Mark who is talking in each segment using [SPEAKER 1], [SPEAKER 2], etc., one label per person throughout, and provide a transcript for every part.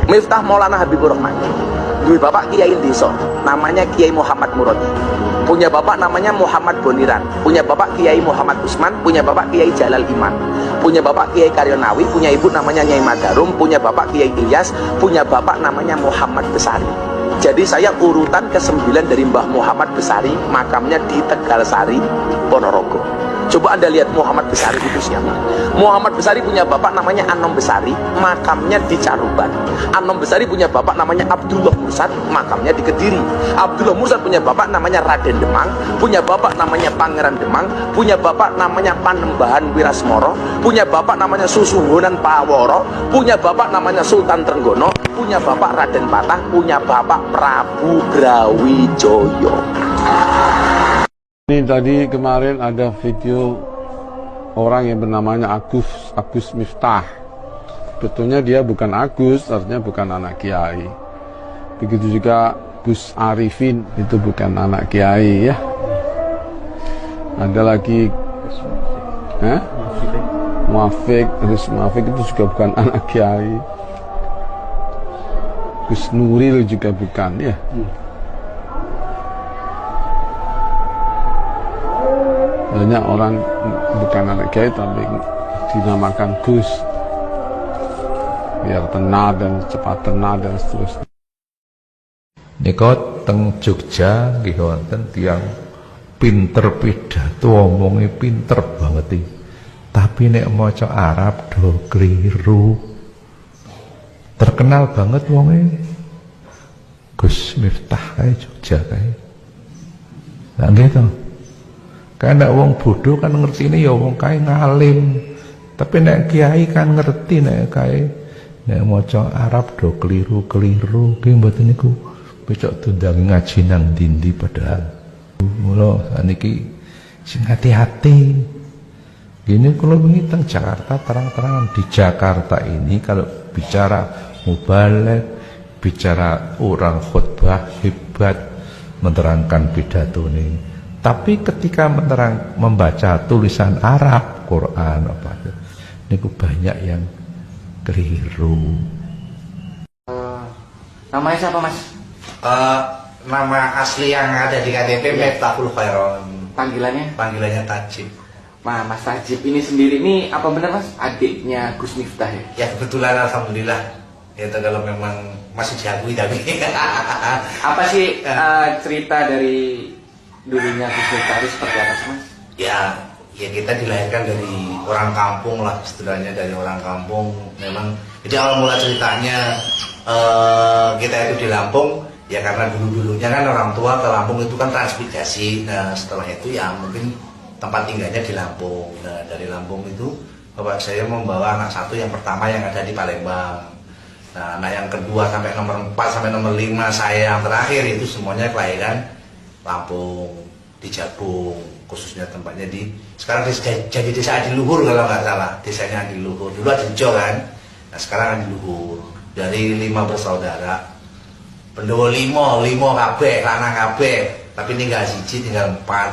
[SPEAKER 1] Miftah Maulana Habibur Rahman. Dua bapak kiai desa, namanya Kiai Muhammad Muradi. Punya bapak namanya Muhammad Boniran. Punya bapak Kiai Muhammad Usman. Punya bapak Kiai Jalal Iman. Punya bapak Kiai Karyonawi. Punya ibu namanya Nyai Madarum. Punya bapak Kiai Ilyas. Punya bapak namanya Muhammad Besari. Jadi saya urutan ke-9 dari Mbah Muhammad Besari, makamnya di Tegalsari, Ponorogo. Coba Anda lihat Muhammad Besari itu siapa. Muhammad Besari punya bapak namanya Anom Besari, makamnya di Caruban. Anom Besari punya bapak namanya Abdullah Mursad, makamnya di Kediri. Abdullah Mursad punya bapak namanya Raden Demang, punya bapak namanya Pangeran Demang, punya bapak namanya Panembahan Wirasmoro, punya bapak namanya Susuhunan Paworo, punya bapak namanya Sultan Trenggono, punya bapak Raden Patah, punya bapak Prabu Brawijoyo.
[SPEAKER 2] Ini tadi kemarin ada video orang yang bernamanya Agus Miftah. Betulnya dia bukan Agus, artinya bukan anak kiai. Begitu juga Gus Arifin, itu bukan anak kiai ya. Ada lagi Muafik itu juga bukan anak kiai. Gus Nuril juga bukan ya. Banyak orang bukan anak kiai tapi dinamakan Gus biar tenang dan cepat tenang dan seterusnya.
[SPEAKER 3] Nika teng Jogja nggih wonten tiyang pinter pidato, omongnya pinter banget iki. Tapi nek maca Arab do keliru. Terkenal banget wonge. Gus Miftah kae Jogja kae. Lah nggih to. Karena wong bodoh kan ngerti ini ya wong kae ngalim, tapi nek kiai kan ngerti nek kae nek maca Arab do keliru-keliru ki mboten niku besok tundang ngaji nang dindi padahal. Mula saniki sing hati-hati. Gini kalau wingi teng Jakarta terang-terangan di Jakarta ini kalau bicara mubaligh, bicara orang khutbah hebat menerangkan pidato ini. Tapi ketika membaca tulisan Arab, Quran apa itu, niku banyak yang keliru.
[SPEAKER 4] Namanya siapa Mas?
[SPEAKER 5] Nama asli yang ada di KTP Miftahul Khairon.
[SPEAKER 4] Panggilannya
[SPEAKER 5] Tajib.
[SPEAKER 4] Nah, Mas Tajib ini sendiri ini apa benar Mas? Adiknya Gus Miftah ya?
[SPEAKER 5] Ya kebetulan alhamdulillah. Ya kalau memang masih diakui tapi.
[SPEAKER 4] Apa sih cerita dari dulunya Gus Miftah itu seperti apa sih Mas?
[SPEAKER 5] Ya kita dilahirkan dari orang kampung lah, istilahnya dari orang kampung. Memang jadi awal mula ceritanya kita itu di Lampung ya karena dulunya kan orang tua ke Lampung itu kan transmigrasi. Nah setelah itu ya mungkin tempat tinggalnya di Lampung. Nah dari Lampung itu bapak saya membawa anak satu yang pertama yang ada di Palembang. Nah anak yang kedua sampai nomor 4 sampai nomor 5 saya yang terakhir itu semuanya kelahiran Lampung, di Jabung, khususnya tempatnya di sekarang jadi desa Adiluhur kalau nggak salah, desanya Adiluhur. Dulu Adijo kan, nah sekarang Adiluhur. Dari 5 bersaudara, pendowo 5 kabeh, lanang kabeh, tapi tinggal siji, tinggal 4.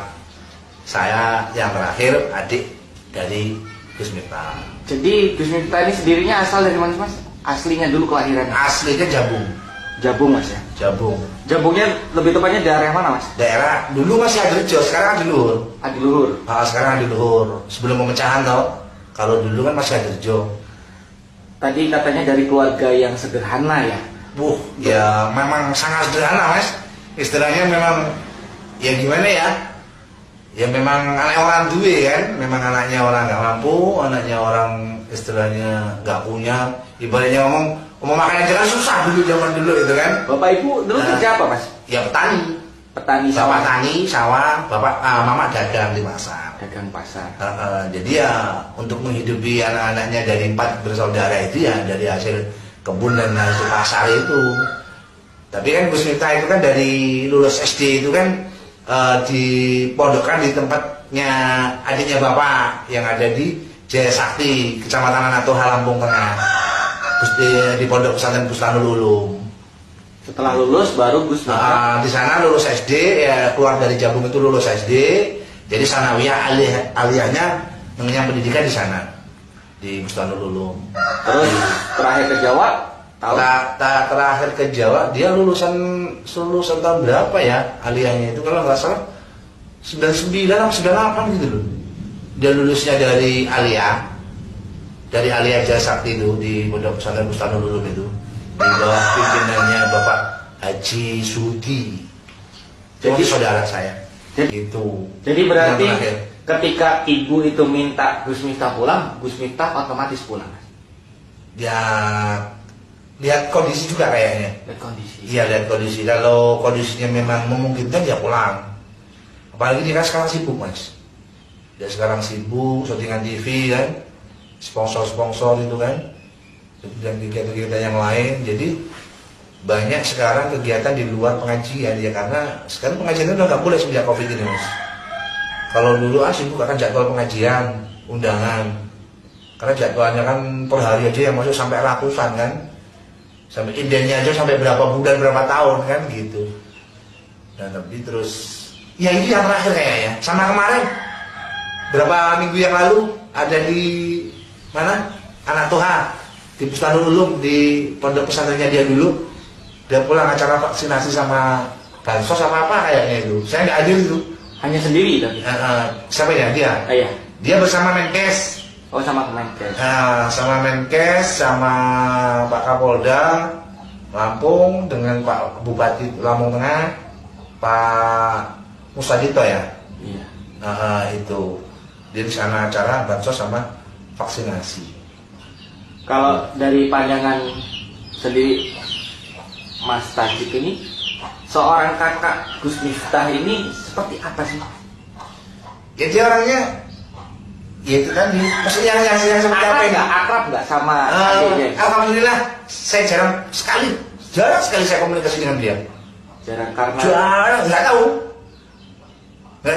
[SPEAKER 5] Saya yang terakhir adik dari Gus Miftah.
[SPEAKER 4] Jadi Gus Miftah ini sendirinya asal dari mana Mas? Aslinya dulu kelahirannya?
[SPEAKER 5] Aslinya Jabung.
[SPEAKER 4] Jabung Mas ya?
[SPEAKER 5] Jabung.
[SPEAKER 4] Jabungnya lebih tepatnya daerah mana Mas?
[SPEAKER 5] Daerah dulu masih Adirejo, sekarang Adiluhur.
[SPEAKER 4] Adiluhur.
[SPEAKER 5] Sekarang Adiluhur. Sebelum pemecahan tau. Kalau dulu kan masih Adirejo.
[SPEAKER 4] Tadi katanya dari keluarga yang sederhana ya?
[SPEAKER 5] Ya memang sangat sederhana Mas. Istilahnya memang ya gimana ya? Ya memang anak orang duwe kan. Memang anaknya orang nggak mampu, anaknya orang istilahnya nggak punya. Ibaratnya ngomong makan aja kan susah dulu zaman dulu itu kan.
[SPEAKER 4] Bapak ibu dulu kerja apa Mas?
[SPEAKER 5] Ya petani.
[SPEAKER 4] Petani
[SPEAKER 5] Bapak
[SPEAKER 4] sawah.
[SPEAKER 5] tani sawah, bapak mama dagang di pasar.
[SPEAKER 4] Dagang pasar.
[SPEAKER 5] Jadi ya untuk menghidupi anak-anaknya dari 4 bersaudara itu ya dari hasil kebun dan hasil pasar itu. Tapi kan Gus Miftah itu kan dari lulus SD itu kan dipondokkan di tempatnya adiknya bapak yang ada di Jaya Sakti, Kecamatan Anatoha, Lampung Tengah. Di Pondok Pesantren Bustanul Ulum.
[SPEAKER 4] Setelah lulus baru Gus Miftah.
[SPEAKER 5] Di sana lulus SD, ya keluar dari Jabung itu lulus SD. Jadi sanawiyah aliyahnya mengenyam pendidikan di sana di Bustanul Ulum.
[SPEAKER 4] Terus terakhir ke Jawa
[SPEAKER 5] Terakhir ke Jawa dia lulusan tahun berapa ya aliyahnya itu, kalau nggak salah 99 atau 98 gitu loh. Dia lulusnya dari aliyah Jaya Sakti itu di Pondok Pesantren Bustanul Ulum itu, di bawah pimpinannya Bapak Haji Sudi. Jadi saudara saya.
[SPEAKER 4] Jadi berarti ketika ibu itu minta Gus Miftah pulang, Gus Miftah otomatis pulang.
[SPEAKER 5] Ya lihat kondisi juga kayaknya.
[SPEAKER 4] Lihat kondisi.
[SPEAKER 5] Iya, lihat kondisi. Kalau kondisinya memang memungkinkan ya pulang. Apalagi dia kan sekarang sibuk, Mas. Dia sekarang sibuk syutingan TV kan, sponsor itu kan, dan kegiatan-kegiatan yang lain. Jadi banyak sekarang kegiatan di luar pengajian ya, karena sekarang pengajian itu udah nggak boleh sejak Covid ini, Mas. Kalau dulu sibuk akan jadwal pengajian, undangan. Karena jadwalnya kan per hari aja yang masuk sampai ratusan kan. Sampai indennya aja sampai berapa bulan, berapa tahun kan gitu. Dan tapi terus ya itu yang terakhir kayaknya. Sama kemarin berapa minggu yang lalu ada di mana? Anak Toha di Bustanul Ulum, di pondok pesantrennya dia dulu. Dia pulang acara vaksinasi sama bansos sama apa kayaknya itu. Saya nggak hadir itu.
[SPEAKER 4] Hanya sendiri tapi.
[SPEAKER 5] Siapa ya dia?
[SPEAKER 4] Iya.
[SPEAKER 5] Dia bersama Menkes.
[SPEAKER 4] Oh, sama Kemenkes.
[SPEAKER 5] Sama Menkes, sama Pak Kapolda Lampung dengan Pak Bupati Lampung Tengah, Pak Musadito ya.
[SPEAKER 4] Iya.
[SPEAKER 5] Itu dia di sana acara bansos sama vaksinasi.
[SPEAKER 4] Kalau dari pandangan sendiri Mas Tajik ini, seorang kakak Gus Miftah ini seperti apa sih?
[SPEAKER 5] Ya dia orangnya, ya itu tadi, maksudnya yang seperti apa ini?
[SPEAKER 4] Akrab nggak sama adiknya?
[SPEAKER 5] Alhamdulillah, saya jarang sekali saya komunikasi dengan dia.
[SPEAKER 4] Jarang karena
[SPEAKER 5] Jarang, nggak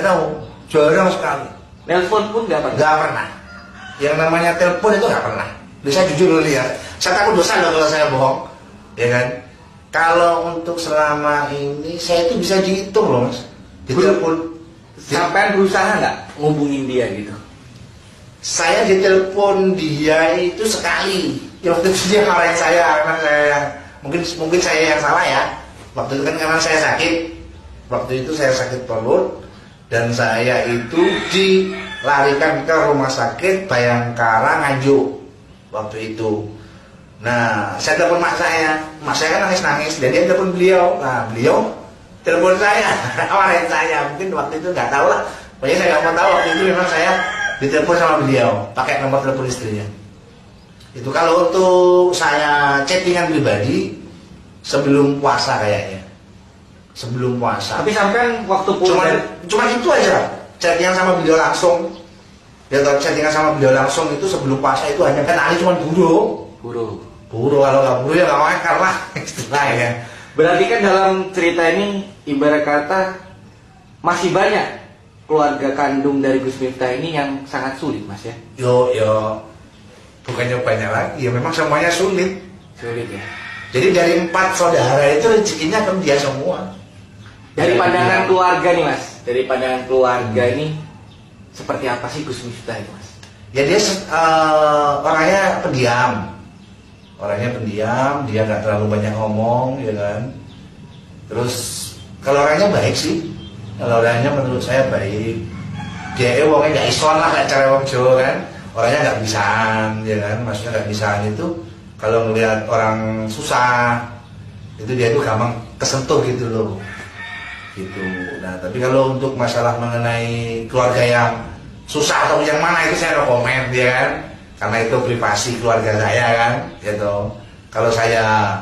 [SPEAKER 5] tahu, jarang sekali.
[SPEAKER 4] nelpon pun nggak pernah.
[SPEAKER 5] Nggak pernah. Yang namanya telepon itu nggak pernah. Saya jujur dulu ya, saya takut dosa loh kalau saya bohong, ya kan? Kalau untuk selama ini saya itu bisa dihitung loh, Mas. Ditelepon.
[SPEAKER 4] Sampai berusaha nggak ngubungin dia gitu?
[SPEAKER 5] Saya ditelepon dia itu sekali. Ya waktu itu dia marahin saya karena saya mungkin saya yang salah ya. Waktu itu kan karena saya sakit. Waktu itu saya sakit perut dan saya itu dilarikan ke rumah sakit Bayangkara Nganjuk waktu itu. Nah, saya telepon mak saya kan nangis-nangis, dan dia telepon beliau. Nah, beliau telepon saya, marahin saya. Mungkin waktu itu nggak tahu lah. Pokoknya saya nggak mau tahu waktu itu memang saya ditelepon sama beliau, pakai nomor telepon istrinya. Itu kalau untuk saya chattingan pribadi sebelum puasa kayaknya. Sebelum puasa.
[SPEAKER 4] Tapi sampai waktu pulang
[SPEAKER 5] Cuma itu aja. Chattingan sama beliau langsung. Ya kalau chattingan sama beliau langsung itu sebelum puasa itu hanya kan Ali cuma buru kalau nggak buru ya nggak makan lah istilahnya.
[SPEAKER 4] Berarti kan dalam cerita ini ibarat kata masih banyak keluarga kandung dari Gus Miftah ini yang sangat sulit, Mas ya?
[SPEAKER 5] Yo, bukannya banyak lagi, ya memang semuanya sulit.
[SPEAKER 4] Sulit ya.
[SPEAKER 5] Jadi dari 4 saudara itu rezekinya kan dia semua.
[SPEAKER 4] Dari pandangan keluarga nih, Mas. Dari pandangan keluarga ini seperti apa sih Gus Miftah itu, Mas?
[SPEAKER 5] Ya dia orangnya pendiam. Dia nggak terlalu banyak ngomong, ya kan. Terus kalau orangnya baik sih. Kalau orangnya menurut saya baik. Dia wongnya nggak Islam lah kayak cara wong Jawa kan. Orangnya nggak bisaan, ya kan. Maksudnya nggak bisaan itu kalau ngelihat orang susah itu dia tuh gampang kesentuh gitu loh. Gitu. Nah, tapi kalau untuk masalah mengenai keluarga yang susah atau yang mana itu saya no komen, ya kan. Karena itu privasi keluarga saya kan, gitu. Kalau saya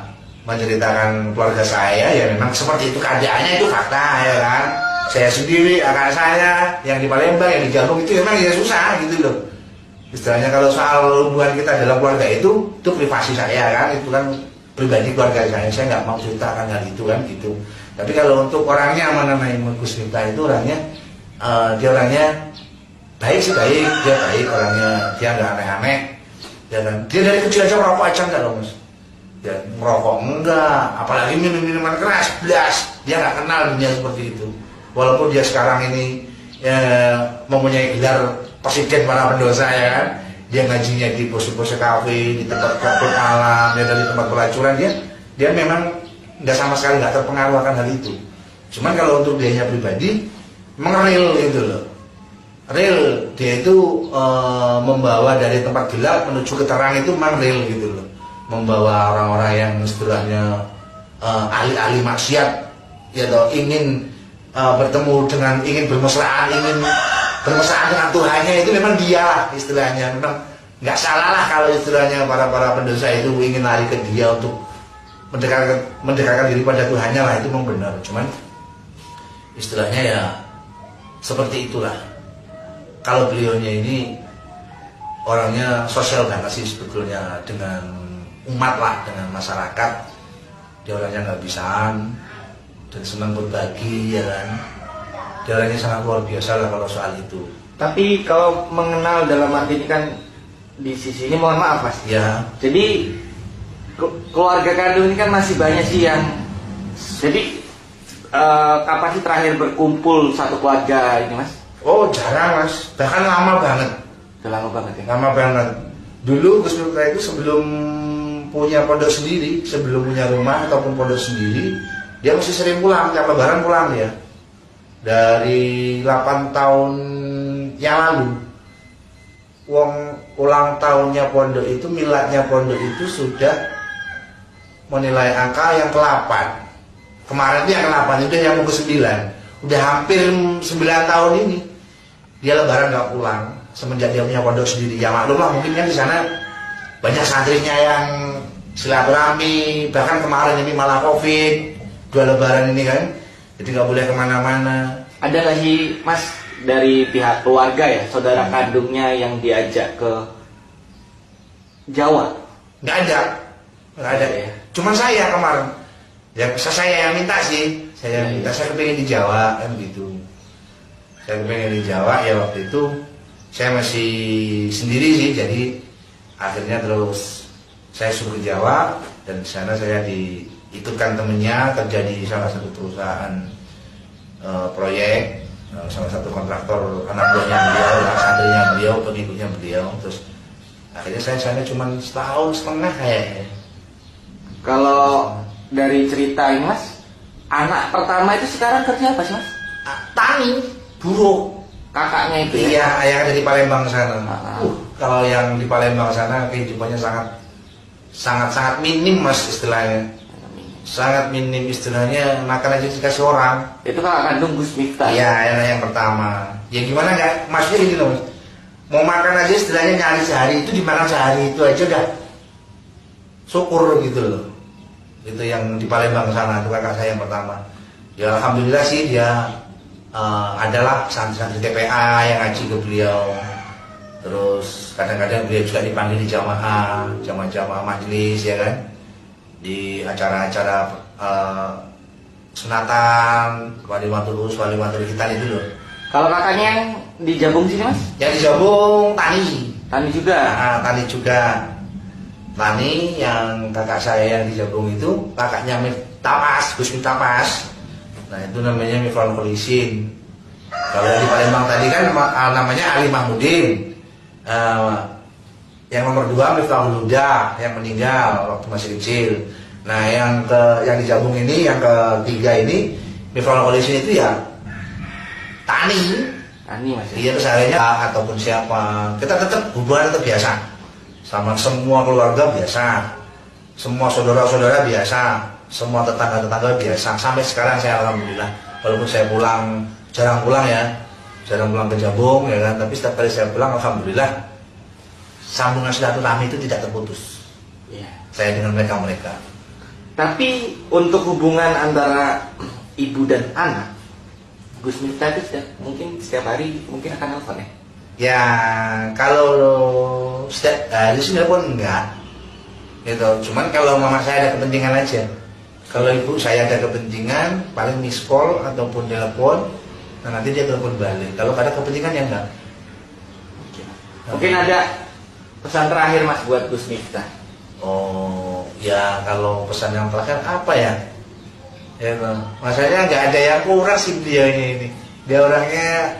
[SPEAKER 5] menceritakan keluarga saya ya memang seperti itu keadaannya, itu fakta, ya kan. Saya sendiri, kakak saya yang di Palembang, yang di Jawa itu memang ya susah gitu loh. Istilahnya kalau soal hubungan kita dalam keluarga itu privasi saya kan, itu kan pribadi keluarga saya nggak mau ceritakan hal itu kan gitu. Tapi kalau untuk orangnya mengenai Gus Miftah itu orangnya, dia orangnya baik sih, dia baik orangnya, dia nggak aneh-aneh, ya kan. Dia dari kecil aja merokok aja enggak loh, Mas. Ya, merokok enggak, apalagi minuman keras, dia nggak kenal dunia seperti itu. Walaupun dia sekarang ini mempunyai gelar presiden para pendosa, ya kan, dia ngajinya di pos-pos kafe, di tempat klub alam, ya dari tempat pelacuran, dia memang nggak sama sekali nggak terpengaruh akan hal itu. Cuman kalau untuk dianya pribadi, mengeril gitu loh. Real, dia itu membawa dari tempat gelap menuju ke terang itu memang real gitu loh. Membawa orang-orang yang istilahnya ahli-ahli maksiat, ya toh, ingin bertemu dengan, ingin bermesraan dengan Tuhannya, itu memang dia lah istilahnya. Memang nggak salah lah kalau istilahnya para pendosa itu ingin lari ke dia untuk mendekatkan diri pada Tuhannya lah, itu memang benar. Cuman istilahnya ya seperti itulah. Kalau beliaunya ini orangnya sosial banget sih sebetulnya dengan umat lah, dengan masyarakat. Dia orangnya nggak bisaan dan senang berbagi, ya kan. Dia orangnya sangat luar biasa lah kalau soal itu.
[SPEAKER 4] Tapi kalau mengenal dalam arti ini kan di sisi ini mohon maaf Mas.
[SPEAKER 5] Ya.
[SPEAKER 4] Jadi keluarga kandung ini kan masih banyak sih yang, jadi kapan sih terakhir berkumpul satu keluarga ini Mas?
[SPEAKER 5] Oh jarang Mas, bahkan lama banget.
[SPEAKER 4] Udah lama banget ya?
[SPEAKER 5] Lama banget. Dulu Gus Miftah itu sebelum punya pondok sendiri, sebelum punya rumah ataupun pondok sendiri, dia masih sering pulang, tiap lebaran pulang ya. Dari 8 tahun yang lalu, ulang tahunnya pondok itu, miladnya pondok itu sudah menilai angka yang ke-8. Kemarin itu yang ke-8, itu yang mau ke-9. Udah hampir 9 tahun ini dia lebaran nggak pulang semenjak dia punya pondok sendiri. Ya maklum lah, mungkin kan di sana banyak santrinya yang silaturahmi, bahkan kemarin ini malah COVID, 2 lebaran ini kan, jadi nggak boleh kemana-mana.
[SPEAKER 4] Ada nggak sih Mas dari pihak keluarga ya, saudara kandungnya yang diajak ke Jawa?
[SPEAKER 5] Nggak ada ya. Cuman saya kemarin, ya saya yang minta sih, saya kepengen di Jawa kan gitu. Saya kepengen di Jawa ya, waktu itu saya masih sendiri sih, jadi akhirnya terus saya suruh ke Jawa, dan di sana saya diikutkan temennya kerja di salah satu perusahaan proyek, salah satu kontraktor, anak buahnya beliau, anak santrinya beliau, pengikutnya beliau. Terus akhirnya saya sana cuma 1,5 tahun kayaknya.
[SPEAKER 4] Kalau dari cerita ini Mas, anak pertama itu sekarang kerja apa sih Mas?
[SPEAKER 5] Tani, buruh.
[SPEAKER 4] Kakaknya itu ya?
[SPEAKER 5] Iya, yang ada di Palembang sana. Kalau yang di Palembang sana kehidupannya sangat minim Mas istilahnya. Sangat minim istilahnya, makan aja dikasih orang.
[SPEAKER 4] Itu kakak kandung Gus Miftah.
[SPEAKER 5] Iya, yang pertama. Ya gimana nggak? Maksudnya gini loh, mau makan aja istilahnya nyari sehari itu, dimakan sehari itu aja udah syukur gitu loh. Itu yang di Palembang sana, itu kakak saya yang pertama. Ya alhamdulillah sih dia adalah santri-santri TPA yang ngaji ke beliau. Terus kadang-kadang beliau juga dipanggil di jamaah majelis ya kan, di acara-acara sunatan, walimatul urus, walimatul khitan itu loh.
[SPEAKER 4] Kalau kakaknya yang di Jabung sini Mas?
[SPEAKER 5] Yang di Jabung tani
[SPEAKER 4] juga.
[SPEAKER 5] Tani juga. Tani yang kakak saya yang di Jabung itu kakaknya Tapas, Gus Tapas. Nah itu namanya Mifrol Kholisin. Kalau yang di Palembang tadi kan namanya Ali Mahmudin. Yang nomor 2 Miftahul Huda yang meninggal waktu masih kecil. Nah yang di Jabung ini, yang ketiga ini Mifrol Kholisin itu ya tani Mas. Iya, kesehariannya ataupun siapa, kita tetap hubungan tetap biasa sama semua keluarga biasa, semua saudara-saudara biasa, semua tetangga-tetangga biasa. Sampai sekarang saya alhamdulillah, walaupun saya jarang pulang ke Jabung ya kan, tapi setiap kali saya pulang alhamdulillah sambungan silaturahmi itu tidak terputus. Saya dengan mereka.
[SPEAKER 4] Tapi untuk hubungan antara ibu dan anak, Gus Miftah itu mungkin setiap hari mungkin akan nelfon ya?
[SPEAKER 5] Ya kalau setiap hari sih pun enggak gitu. Cuman kalau mama saya ada kepentingan aja. Kalau ibu saya ada kepentingan, paling miss call ataupun telepon. Nah nanti dia telepon balik. Kalau ada kepentingan ya enggak.
[SPEAKER 4] Mungkin ada pesan terakhir Mas buat Gus Miftah.
[SPEAKER 5] Oh ya, kalau pesan yang terakhir apa ya? Ya, maksudnya nggak ada yang kurang sih beliaunya ini. Dia orangnya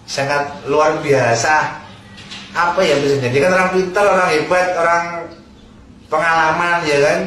[SPEAKER 5] sangat luar biasa. apa ya bisa jadi kan orang pintar, orang hebat, orang pengalaman ya kan.